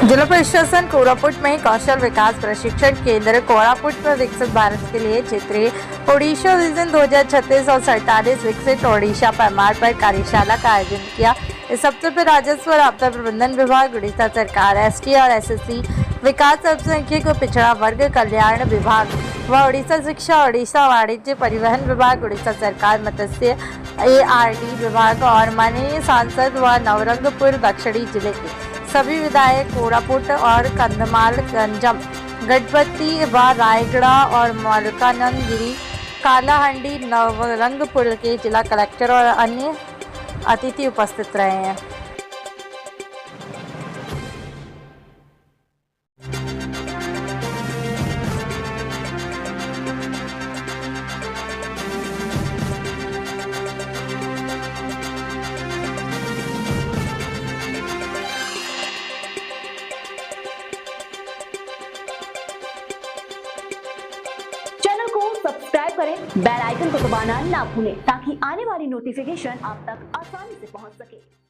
जिला प्रशासन कोरापुट में कौशल विकास प्रशिक्षण केंद्र कोरापुट में विकसित भारत के लिए क्षेत्रीय ओडिशा विजन 2036 और 47 विकसित ओडिशा पैमाने पर कार्यशाला का आयोजन किया। इस अवसर पर राजस्व और आपदा प्रबंधन विभाग, उड़ीसा सरकार, एसटी और एसएससी, विकास अल्पसंख्यक और पिछड़ा वर्ग कल्याण विभाग व उड़ीसा शिक्षा, उड़ीसा वाणिज्य परिवहन विभाग, उड़ीसा सरकार, मत्स्य एआरडी विभाग और माननीय सांसद व नवरंगपुर दक्षिणी जिले के सभी विधायक, कोरापुट और कंधमाल, गंजम, गणपति व रायगढ़ और मलकानगिरी, कालाहांडी, नवरंगपुर के जिला कलेक्टर और अन्य अतिथि उपस्थित रहे हैं। चैनल को सब्सक्राइब करें, बेल आइकन को दबाना ना भूलें ताकि आने वाली नोटिफिकेशन आप तक आसानी से पहुंच सके।